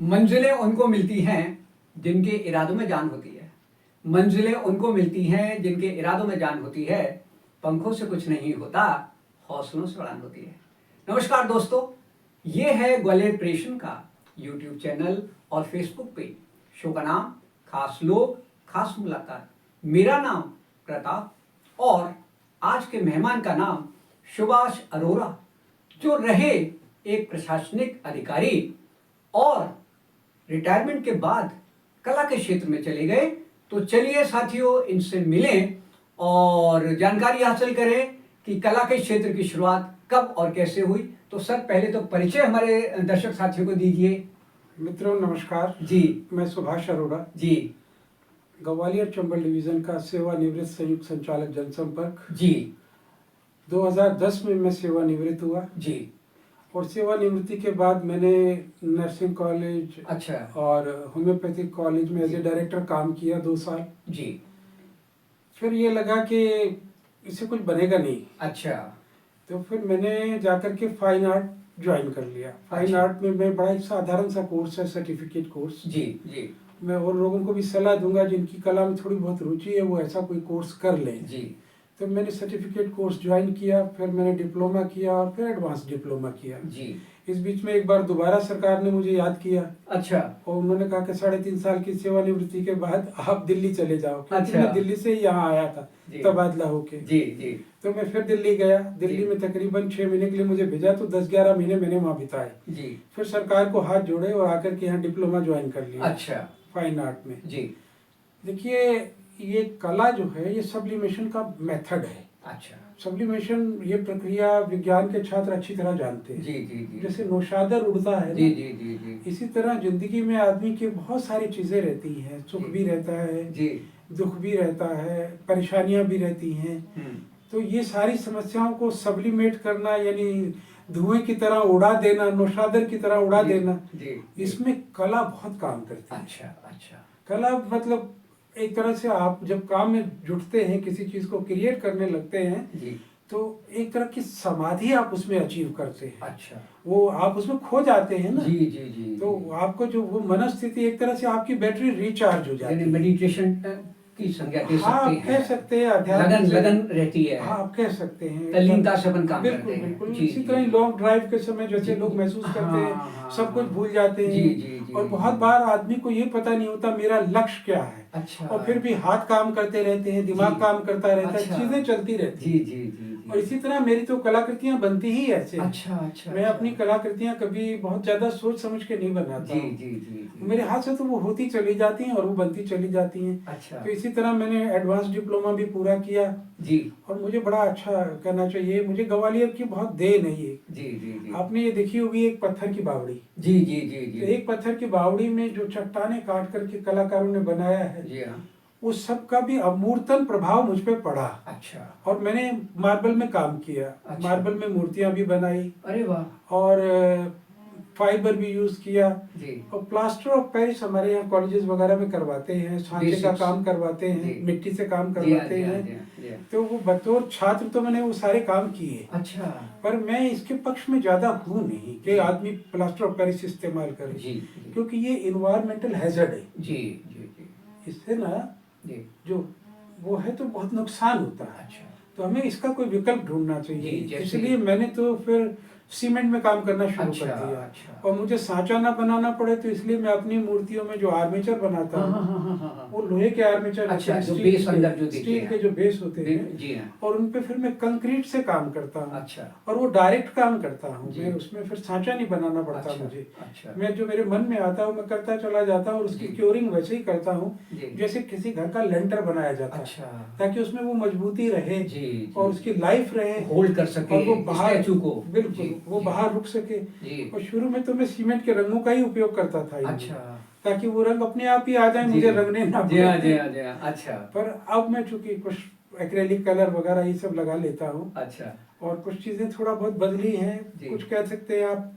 मंजिलें उनको मिलती हैं जिनके इरादों में जान होती है। मंजिलें उनको मिलती हैं जिनके इरादों में जान होती है। पंखों से कुछ नहीं होता, हौसलों से उड़ान होती है। नमस्कार दोस्तों, ये है ग्वालियर प्रेषण का यूट्यूब चैनल और फेसबुक पेज। शो का नाम खास लोग खास मुलाकात। मेरा नाम प्रताप और आज के मेहमान का नाम सुभाष अरोरा, जो रहे एक प्रशासनिक अधिकारी और रिटायरमेंट के बाद कला के क्षेत्र में चले गए। तो चलिए साथियों, इनसे मिलें और जानकारी हासिल करें कि कला के क्षेत्र की शुरुआत कब और कैसे हुई। तो सर, पहले तो परिचय हमारे दर्शक साथियों को दीजिए। मित्रों नमस्कार जी। मैं सुभाष अरोड़ा जी। ग्वालियर चंबल डिवीजन का सेवानिवृत्त संयुक्त संचालक जनसंपर्क। जी। 2010 में मैं सेवानिवृत्त हुआ जी। और सेवानिवृत्ति के बाद मैंने नर्सिंग कॉलेज अच्छा। और होम्योपैथिक कॉलेज में एज ए डायरेक्टर काम किया 2 साल। जी। फिर ये लगा कि इससे कुछ बनेगा नहीं। अच्छा। तो फिर मैंने जाकर के फाइन आर्ट ज्वाइन कर लिया। फाइन अच्छा। आर्ट में बड़ा एक साधारण सा कोर्स है, सर्टिफिकेट कोर्स। जी। जी। मैं और लोगों को भी सलाह दूंगा जिनकी कला में थोड़ी बहुत रुचि है वो ऐसा कोई कोर्स कर लें। जी। तो मैंने सर्टिफिकेट कोर्स ज्वाइन किया, फिर मैंने डिप्लोमा किया और फिर एडवांस डिप्लोमा किया। जी। इस बीच में एक बार दोबारा सरकार ने मुझे याद किया। अच्छा। और उन्होंने कहा कि 3.5 साल की सेवानिवृत्ति के बाद आप दिल्ली चले जाओ, क्योंकि अच्छा। मैं दिल्ली से ही यहाँ आया था तबादला होके। जी। जी। तो मैं फिर दिल्ली गया। दिल्ली में तकरीबन 6 महीने के लिए मुझे भेजा, तो 10-11 महीने मैंने वहाँ बिताए। जी। फिर सरकार को हाथ जोड़े और आकर के यहाँ डिप्लोमा ज्वाइन कर लिया। अच्छा। फाइन आर्ट में। जी। देखिए, ये कला जो है ये सब्लिमेशन का मेथड है। अच्छा। सब्लिमेशन ये प्रक्रिया विज्ञान के छात्र अच्छी तरह जानते हैं। जी। जी। जी। जैसे नौशादर उड़ता है जी। ना, जी। जी। जी। इसी तरह जिंदगी में आदमी की बहुत सारी चीजें रहती हैं। सुख भी रहता है, जी। दुख भी रहता है, परेशानियां भी रहती हैं। तो ये सारी समस्याओं को सब्लिमेट करना यानी धुएं की तरह उड़ा देना, नौशादर की तरह उड़ा देना, इसमें कला बहुत काम करती है। अच्छा। अच्छा। कला मतलब एक तरह से आप जब काम में जुटते हैं, किसी चीज को क्रिएट करने लगते हैं जी। तो एक तरह की समाधि आप उसमें अचीव करते हैं। अच्छा। वो आप उसमें खो जाते हैं ना। जी। जी। जी। तो आपको जो वो मनस्थिति एक तरह से आपकी बैटरी रिचार्ज हो जाती है। मेडिटेशन की संज्ञा दे हाँ, सकते आप हैं। कह सकते हैं अध्यात्म लगन से। लगन रहती है। हाँ, आप कह सकते हैं तल्लीनता से अपन काम बिल्कुल करते हैं। बिल्कुल। जी, इसी जी। तरह लॉन्ग ड्राइव के समय जैसे जी। लोग महसूस करते हैं, हाँ, सब कुछ भूल जाते जी, हैं। जी, जी, और बहुत जी। बार आदमी को ये पता नहीं होता मेरा लक्ष्य क्या है। अच्छा। और फिर भी हाथ काम करते रहते हैं, दिमाग जी। काम करता रहता है, अच्छा। चीजें चलती रहती जी। हैं। जी। जी। जी। और इसी तरह मेरी तो कलाकृतियां बनती ही ऐसे हैं। अच्छा। अच्छा। मैं अच्छा। अपनी कलाकृतियां कभी बहुत ज्यादा सोच समझ के नहीं बनाता जी। हूँ। जी। जी। जी। मेरे हाथ से तो वो होती चली जाती हैं और वो बनती चली जाती हैं। अच्छा। तो इसी तरह मैंने एडवांस डिप्लोमा भी पूरा किया। जी। और मुझे बड़ा अच्छा कहना चाहिए, मुझे ग्वालियर की बहुत देन है ये। जी। जी। जी। आपने ये देखी होगी एक पत्थर की बावड़ी। जी। जी। जी। जी। तो एक पत्थर की बावड़ी में जो चट्टाने काट करके कलाकारों ने बनाया है, जी हाँ। उस सब का भी अमूर्तन प्रभाव मुझ पे पड़ा। अच्छा। और मैंने मार्बल में काम किया। अच्छा। मार्बल में मूर्तियां भी बनाई अरे वाह। और फाइबर भी यूज किया। जी। और प्लास्टर ऑफ पेरिस हमारे यहाँ कॉलेजेस वगैरह में करवाते हैं, सांचे का काम करवाते हैं, मिट्टी से काम करवाते हैं। तो वो बतौर छात्र तो मैंने वो सारे काम किए। अच्छा। पर मैं इसके पक्ष में ज्यादा हूँ नहीं कि आदमी प्लास्टर ऑफ पेरिस इस्तेमाल करे। जी। क्योंकि ये इन्वायरमेंटल हैजर्ड है। जी। जी। जी। इससे ना जी। जो वो है तो बहुत नुकसान होता है। अच्छा। तो हमें इसका कोई विकल्प ढूंढना जी, चाहिए। जैसे- इसलिए मैंने तो फिर सीमेंट में काम करना शुरू अच्छा, कर दिया। अच्छा। और मुझे सांचा ना बनाना पड़े तो इसलिए मैं अपनी मूर्तियों में जो आर्मेचर बनाता हाँ, हूँ, हाँ, हाँ, हाँ, हाँ। वो लोहे के आर्मेचर अच्छा, होते हैं, जो स्टील बेस के- अंदर जो देते स्टील हैं। के जो बेस होते हैं। जी हाँ। और उन पे फिर मैं कंक्रीट से काम करता हूँ। अच्छा। और वो डायरेक्ट काम करता हूँ जी। मैं, उसमें फिर सांचा नहीं बनाना पड़ता अच्छा, मुझे। अच्छा। मैं जो मेरे मन में आता है मैं करता चला जाता हूँ और उसकी जी। क्योरिंग वैसे ही करता हूँ जी। जैसे किसी घर का लेंटर बनाया जाता अच्छा। है, ताकि उसमें वो मजबूती रहे। जी, जी। और उसकी लाइफ रहे, होल्ड कर सके और वो बाहर स्टैचू को। बिल्कुल जी, वो जी। बाहर रुक सके। जी। और शुरू में तो मैं सीमेंट के रंगों का ही उपयोग करता था इनमें, अच्छा। ताकि वो रंग अपने आप ही आ जाए, मुझे रंगने ना जी हाँ, पड़े। जी हाँ, जी हाँ। अच्छा। पर अब मैं चूंकि कुछ एक्रेलिक कलर वगैरह ये सब लगा लेता हूँ। अच्छा। और कुछ चीजें थोड़ा बहुत बदली हैं, जी। कुछ कह सकते हैं आप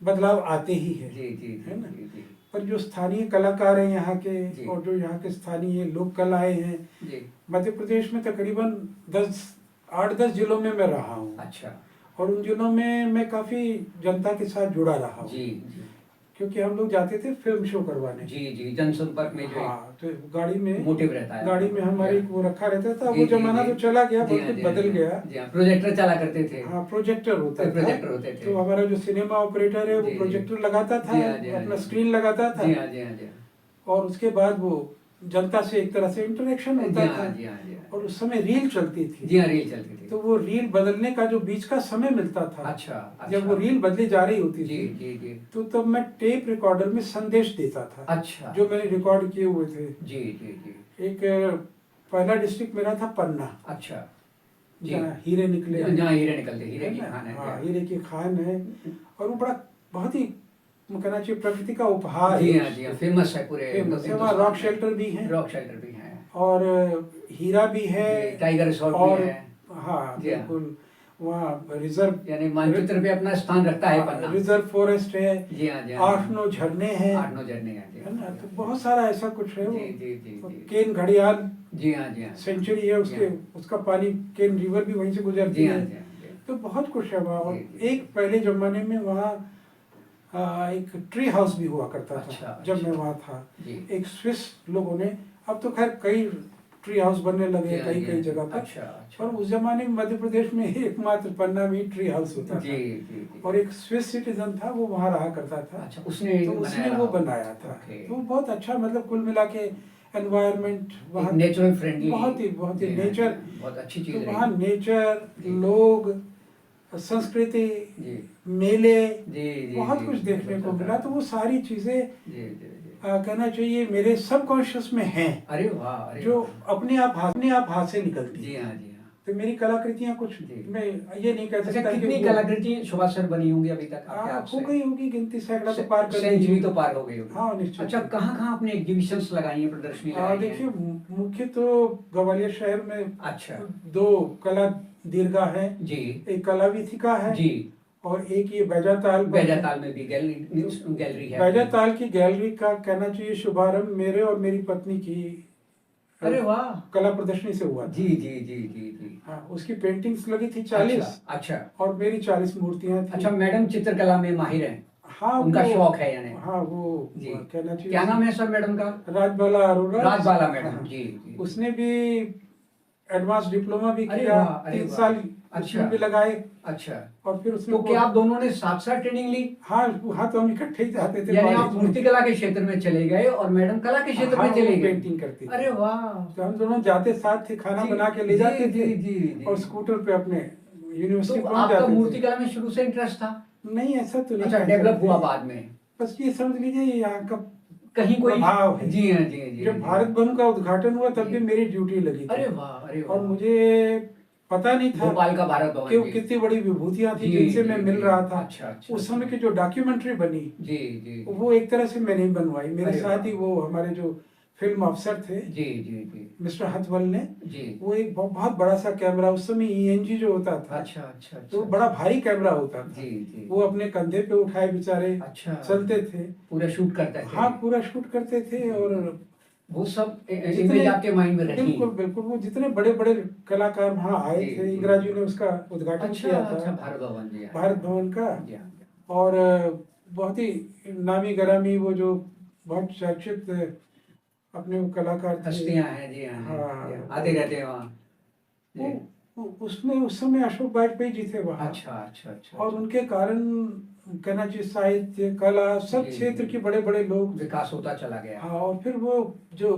बदलाव आते ही है। जी। जी। है ना? जी। जी। पर जो स्थानीय कलाकार हैं यहाँ जी। के, और जो यहाँ के स्थानीय लोक कलाएं हैं, जी। मध्य प्रदेश में तकरीबन 8-10 जिलों में मैं रहा हूँ। अच्छा। और उन जिलों में मैं काफी जनता के साथ जुड़ा रहा हूँ। जी। जी। क्योंकि हम लोग जाते थे फिल्म शो करवाने। जी जी, जनसंपर्क में जो हाँ, तो गाड़ी में मोटिव रहता है, गाड़ी में हमारी वो रखा रहता था। जी, वो जी, जमाना जी। तो चला गया, जी बहुत हाँ, कुछ जी हाँ, बदल जी हाँ। गया। जी हाँ, प्रोजेक्टर चला करते थे। हाँ, प्रोजेक्टर होता था। प्रोजेक्टर होते थे। तो हमारा जो सिनेमा ऑपरेटर है वो जी, जी। प्रोजेक्टर लगाता था, जी हाँ, जी हाँ, अपना जी। स्क्रीन लगाता था। जी हाँ, जी हाँ, जी हाँ। और उसके बाद वो जनता से एक तरह से इंटरेक्शन जी होता हाँ, था। जी हाँ, जी हाँ। और उस समय रील चलती थी। जी हाँ, रील चलती थी। तो वो रील बदलने का जो बीच का समय मिलता था, अच्छा, जब वो अच्छा। रील बदली जा रही होती जी, थी, जी, जी। तो तब मैं टेप रिकॉर्डर में संदेश देता था, अच्छा। जो मैंने रिकॉर्ड किए हुए थे। जी, जी, जी। एक पहला डिस्ट्रिक्ट मेरा था पन्ना, अच्छा। जी। जहाँ हीरे निकले हैं, जहाँ हीरे निकलते, हीरे है की ना? खान है। हाँ, हीरे की खान है। और वो बड़ा बहुत ही कहना चाहिए प्रकृति का उपहार जी है हाँ, जी हाँ, उसको। फेमस है पूरे फेमस है, वहाँ हिंदुस्तान रॉक में। शेल्टर भी है, रॉक शेल्टर भी है। और हीरा भी है, जी, टाइगर रिसोर्ट भी और है। हाँ जी हाँ। बिल्कुल, वहाँ रिजर्व, यानी मानचित्र पे अपना स्थान रखता है पन्ना। रिजर्व फॉरेस्ट है। जी हाँ, जी हाँ, जी 8-9 झरने हैं, 8-9 झरने हैं। जी है हाँ, ना? जी तो हाँ। बहुत सारा ऐसा कुछ है। वो जी, जी, जी, वो जी। केन घड़ियाल जी हाँ, जी हाँ। सेंचुरी है, जी उसके हाँ। उसका पानी केन रिवर भी वहीं से गुजरती जी हाँ, है। जी हाँ, जी हाँ। तो बहुत कुछ है वहाँ। और जी, जी, एक पहले जमाने में वहाँ एक ट्री हाउस भी हुआ करता अच्छा, था जब अच्छा। मैं वहाँ था। जी। एक स्विस लोगों ने, अब तो खैर कई ट्री हाउस बनने लगे जी हैं हाँ, कई जी कई हाँ। जगह पर। अच्छा, अच्छा। और उस जमाने में मध्य प्रदेश में एकमात्र पन्ना में ही ट्री हाउस होता जी, था। जी, जी। और एक स्विस सिटीजन था, वो वहाँ रहा करता था। अच्छा, उसने तो उसने वो बनाया था। ओके। तो बहुत अच्छा, मतलब कुल मिला के एनवायरनमेंट एक वहाँ नेचुरल फ्रेंडली। बहुत ही जी हाँ, जी नेचर। हाँ, बहुत अच्छी चीज तो रही। वहाँ नेचर, जी। लोग, संस्कृति, जी। मेले, जी, जी, बहुत जी। कुछ देखने को मिला। तो वो सारी चीजें जी, जी, जी। कहना चाहिए मेरे सबकॉन्शियस में हैं, अरे वाह, अरे जो वाह। अपने आप हाथ से निकलती जी हैं। हाँ, जी हाँ। तो मेरी कलाकृतियां कुछ, जी। मैं ये नहीं कह अच्छा, सकता कि कितनी वो कलाकृति सुभाष सर बनी होंगी अभी तक आपके हाथ हो से? गई होगी गिनती, सैकड़ा तो पार कर गई सेंचुरी होगी। तो पार हो गई होगी। हाँ, निश्चित। अच्छा, कहाँ आपने एग्जीबिशंस लगाई हैं, प्रदर्शनी लगाई देखिए, हैं? मुख्य तो ग्वालियर शहर में अच्छा। 2 कला दीर्घा है। जी। एक कला वीथिका है, जी। और एक ये बैजाताल पर है। बैजाताल में भी गैलरी है। बैजाताल की गैलरी का कहना चाहिए शुभारंभ मेरे और मेरी पत्नी की अरे वाह। कला प्रदर्शनी से हुआ था। जी, जी, जी, जी, जी। हाँ, उसकी पेंटिंग्स लगी थी 40। अच्छा, अच्छा। और मेरी 40 मूर्तियां थी। अच्छा, मैडम चित्रकला में माहिर हैं। हाँ, उनका वो शौक है यानी। हाँ, वो जी। कहना चाहिए। क्या नाम है सर मैडम का? राजबाला अरोड़ा। राजबाला मैडम। हाँ, जी, जी। उसने भी एडवांस डिप्लोमा भी अरे किया, वाह, अरे 3 वाह। साल अच्छा। उसमें भी लगाए। अच्छा। और फिर उसमें तो क्या आप दोनों ने साथ साथ ट्रेनिंग ली? हाँ, तो हम इकट्ठे ही जाते थे यानी आप कॉलेज में। मूर्तिकला के क्षेत्र में चले गए और मैडम कला के क्षेत्र हाँ, में चले वो गए। पेंटिंग करती थी। अरे वाह। तो हम दोनों जाते साथ थे, खाना जी, बना के ले जाते जी, थे। जी, जी। और स्कूटर पे अपने यूनिवर्सिटी तो पहुंच आपका जाते थे। मूर्तिकला में शुरू से इंटरेस्ट था? नहीं, ऐसा तो नहीं अच्छा, कह डेवलप सकते। हुआ बाद में? बस ये समझ लीजिए, ये यहाँ का कहीं कोई प्रभाव है। जी हाँ, जी हाँ, जी जब जी। भारत बंद का उद्घाटन हुआ तब जी। भी मेरी ड्यूटी लगी अरे थी। वाह, अरे और वाह। मुझे पता नहीं था भोपाल का भारत भवन। कि वो जी। कितनी बड़ी विभूतियां थी जी, जिनसे जी, मैं मिल जी। रहा था। अच्छा, अच्छा, उस समय अच्छा। की जो डॉक्यूमेंट्री बनी, जी, जी। वो एक तरह से मैंने ही बनवाई। मेरे अरे साथ वाह। ही वो हमारे जो फिल्म अफसर थे, जी, जी, जी। मिस्टर हथवल ने, जी। वो एक बहुत बड़ा सा कैमरा, उस समय ईएनजी जो होता था, अच्छा, अच्छा, अच्छा। तो वो बड़ा भारी कैमरा होता था। जी, जी। वो अपने कंधे पे उठाए बेचारे अच्छा। चलते थे। पूरा शूट करते थे? हाँ, पूरा शूट करते थे। और वो सब इमेज जितने, आपके माइंड में रखी? बिल्कुल बिल्कुल, वो जितने बड़े बड़े कलाकार वहाँ आए जी, थे, जी। इंदिरा जी ने उसका उद्घाटन अच्छा, किया अच्छा, था, भारत भवन। जी हाँ, भारत भवन का। जी हाँ, जी और बहुत ही नामी गरामी वो जो बहुत चर्चित अपने वो कलाकार हाँ। थे। हस्तियां हैं। जी हाँ, जी हाँ, हाँ, आते रहते हैं वहाँ। जी। उसमें उस समय अशोक वाजपेयी जी थे वहाँ। अच्छा, अच्छा, अच्छा। और उनके कारण कहना चाहिए साहित्य, कला, सब जी, क्षेत्र जी। के बड़े बड़े लोग। विकास होता चला गया। हाँ, और फिर वो जो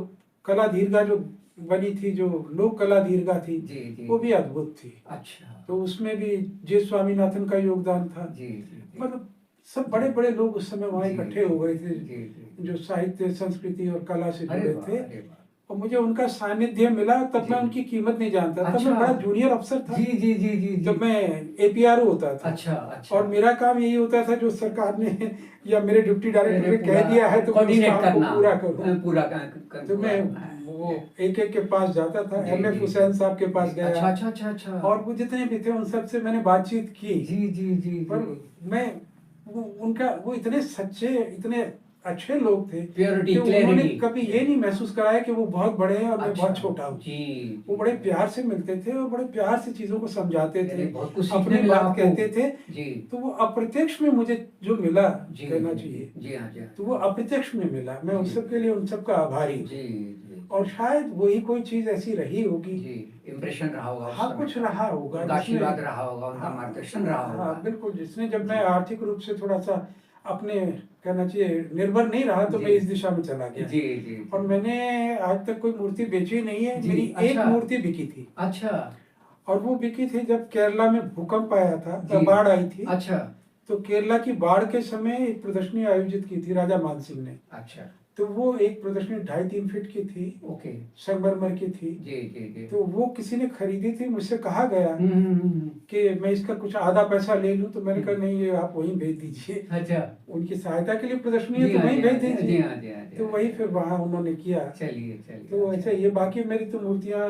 कला दीर्घा जो बनी थी, जो लोक कला दीर्घा थी, जी, जी। वो भी अद्भुत थी। अच्छा। तो उसमें भी जे स्वामीनाथन का योगदान था। जी, जी, जी। मतलब सब बड़े बड़े लोग उस समय वहाँ जी, इकट्ठे हो गए थे, जी, जी। जो साहित्य, संस्कृति और कला से अरे जुड़े वाह, थे। अरे वाह। और मुझे उनका सानिध्य मिला, तब जी। मैं उनकी कीमत नहीं जानता। तब अच्छा। मैं बड़ा जूनियर अफसर था। जी, जी, जी, जी, जी। जब मैं एपीआरओ होता था। अच्छा, अच्छा। और मेरा काम यही होता था, जो सरकार ने या मेरे डिप्टी डायरेक्टर ने पूरा कह दिया है तो मैं उस कोऑर्डिनेट काम को करना, पूरा करूं। पूरा तो मैं करना है। वो एक एक के पास जाता था। जी, एमएफ जी, हुसैन जी। साहब के पास जी, गया। अच्छा, अच्छा, अच्छा, अच्छा। और वो जितने भी थे उन सबसे मैंने बातचीत की। जी, जी, जी, पर जी। मैं उनका वो इतने सच्चे, इतने अच्छे लोग थे Purity, कि उन्होंने clarity. कभी ये नहीं महसूस कराया कि वो बहुत बड़े हैं और मैं अच्छा, बहुत छोटा हूँ। जी वो बड़े प्यार से मिलते थे और बड़े प्यार से चीजों को समझाते अरे, थे, बहुत कुछ सीखने अपनी मिला बात आपको। कहते थे। जी तो वो अप्रत्यक्ष में मुझे जो मिला जी कहना जी चाहिए, जी हाँ जी हाँ तो वो अप्रत्यक्ष में मिला। मैं उन जी। सब के लिए उन सब का आभारी हूँ। जी जी और शायद वही कोई चीज ऐसी रही होगी, जी इम्प्रेशन रहा होगा उस हाँ समय कुछ का। रहा होगा उनका जिसने, आशीर्वाद रहा होगा, उनका हाँ मार्गदर्शन रहा हाँ होगा। बिल्कुल, जिसने जब जी। मैं आर्थिक रूप से थोड़ा सा अपने कहना चाहिए निर्भर नहीं रहा तो जी। मैं इस दिशा में चला गया। जी जी और जी। मैंने आज तक कोई मूर्ति बेची नहीं है। जी, मेरी एक अच्छा। मूर्ति बिकी थी, अच्छा और वो बिकी थी जब केरला में भूकंप आया था, जी। बाढ़ आई थी। अच्छा तो केरला की बाढ़ के समय एक प्रदर्शनी आयोजित की थी राजा मान सिंह ने। अच्छा तो वो एक प्रदर्शनी 2.5-3 फीट की थी, ओके। संगमरमर की थी। जी जी जी। तो वो किसी ने खरीदी थी, मुझसे कहा गया हम्म। कि मैं इसका कुछ आधा पैसा ले लूं। तो मैंने कहा हम्म। नहीं, ये आप वहीं भेज दीजिए, अच्छा उनकी सहायता के लिए प्रदर्शनी है जी तो हाँ वहीं जी भेज हाँ जी दीजिए। हाँ जी हाँ जी तो हाँ वही जी। फिर वहाँ उन्होंने किया। चलिए चलिए। तो अच्छा। ऐसे ये बाकी मेरी तो मूर्तियाँ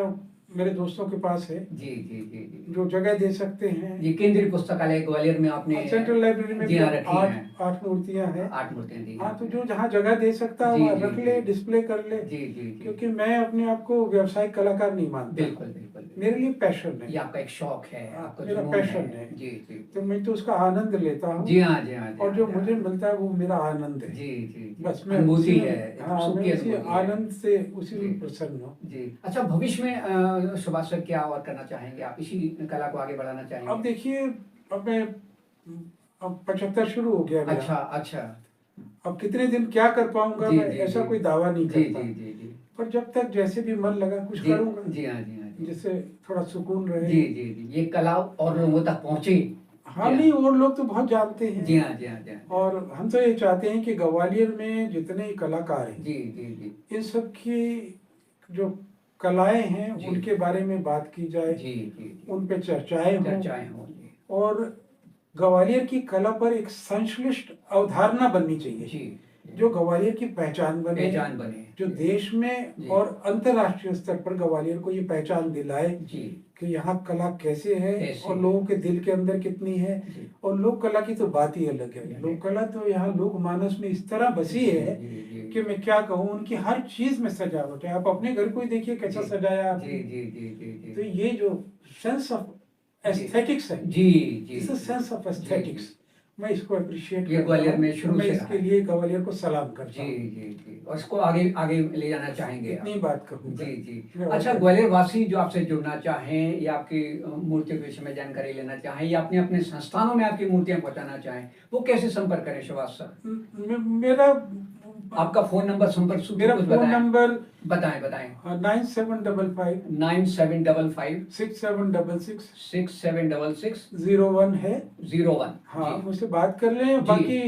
मेरे दोस्तों के पास है, जी जी जी जी जो जगह दे सकते हैं। जी केंद्रीय पुस्तकालय ग्वालियर में आपने सेंट्रल लाइब्रेरी में जी भी हाँ रखी हैं। 8 मूर्तियाँ हैं। 8 मूर्तियाँ दी हाँ, हैं। तो जो जहाँ जगह दे सकता है जी वहाँ जी रख ले, जी डिस्प्ले कर ले। जी जी जी। क्योंकि मैं अपने आप को व्यावसायिक कलाकार नहीं मानता। बिल्कुल बिल्कुल। मेरे लिए पैशन ये है, आपका एक शौक है, आपका मेरा जुनून पैशन है। है। जी जी तो मैं तो उसका आनंद लेता हूँ। जी हाँ जी हाँ जी और हाँ जो जी मुझे हाँ। मिलता है वो मेरा आनंद है। जी जी जी बस मैं अनुभूति उसी में, है, एक हाँ सुख मैं की उसी अनुभूति है। आनंद से उसी जी में प्रसन्न हूँ। जी। अच्छा भविष्य में सुभाष सर क्या और करना चाहेंगे आप? इसी कला को आगे बढ़ाना अब चाहेंगे? देखिए, अब मैं, अब 75 शुरू हो गया मेरा। अच्छा अच्छा। अब कितने दिन क्या कर पाऊंगा जी मैं जी ऐसा जी कोई दावा नहीं जी करता। जी जी जी पर जब तक जैसे भी मन लगा कुछ जी करूंगा, जी हाँ जी हाँ जी जिससे थोड़ा सुकून रहे। जी जी जी ये कला और लोगों तक पहुंचे। हाँ जी नहीं, और लोग तो बहुत जानते हैं। जी हाँ जी हाँ जी हाँ। और हम तो ये चाहते हैं कि ग्वालियर में जितने कलाकार हैं, जी जी जी इन सब की जो कलाएं हैं जी। उनके बारे में बात की जाए, जी जी जी उन पे चर्चाएं हों। चर्चाएं हों जी। और ग्वालियर की कला पर एक संश्लिष्ट अवधारणा बननी चाहिए, जी जो ग्वालियर की पहचान बने, पहचान बने। जो देश में जी। और अंतर्राष्ट्रीय स्तर पर ग्वालियर को ये पहचान दिलाए जी कि यहाँ कला कैसे है कैसे और है। लोगों के दिल के अंदर कितनी है। जी और लोक कला की तो बात ही अलग है। जी। लोक कला तो यहाँ लोक मानस में इस तरह बसी है जी जी कि मैं क्या कहूँ, उनकी हर चीज में सजावट है। आप अपने घर को ही देखिए कैसा जी। सजाया जी आपने। जी जी जी तो जी ये जो सेंस ऑफ एस्थेटिक्स है, जी जी it's a sense of aesthetics, मैं इसको अप्रिशिएट ये करता ग्वालियर हूँ। में शुरू मैं से इसके रहा है। लिए ग्वालियर को सलाम करता जी हूँ। जी जी और इसको आगे आगे ले जाना चाहेंगे आप। इतनी बात कहूँगा। जी जी। मैं और अच्छा क्या- ग्वालियर वासी जो आपसे जुड़ना चाहें या आपकी मूर्तियों के विषय में जानकारी लेना चाहें या अपने अपने संस्थानों में आपकी मूर्तियां पहुंचाना चाहें, वो कैसे संपर्क करें सुभाष सर? मेरा आपका फोन नंबर संपर्क सूत्र मेरा कुछ फोन बताएं। नंबर बताएं बताएं। 9755 9755 6766 6766 01 है। 01। हाँ, जी मुझसे बात कर लें। जी। बाकी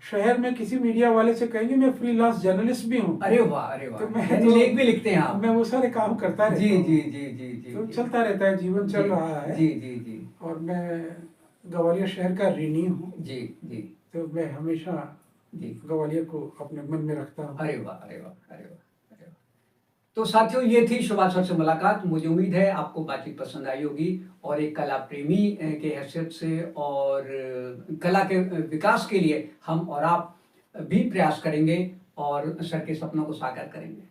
शहर में किसी मीडिया वाले से कहेंगे, मैं फ्रीलांस जर्नलिस्ट भी हूँ। अरे वाह अरे वाह। तो मैं यानी तो लेख भी लिखते हैं आप? मैं वो सारे काम करता रहता जी हूँ। जी जी जी जी तो जी। चलता रहता है, जीवन चल जी, रहा है। जी जी जी और मैं ग्वालियर शहर का ऋणी हूँ। जी जी तो मैं हमेशा जी। ग्वालियर को अपने मन में रखता हूँ। अरे वाह अरे वाह अरे वाह अरे वाह। तो साथियों ये थी सुभाष सर से मुलाकात। मुझे उम्मीद है आपको बातचीत पसंद आई होगी और एक कला प्रेमी के हैसियत से और कला के विकास के लिए हम और आप भी प्रयास करेंगे और सर के सपनों को साकार करेंगे।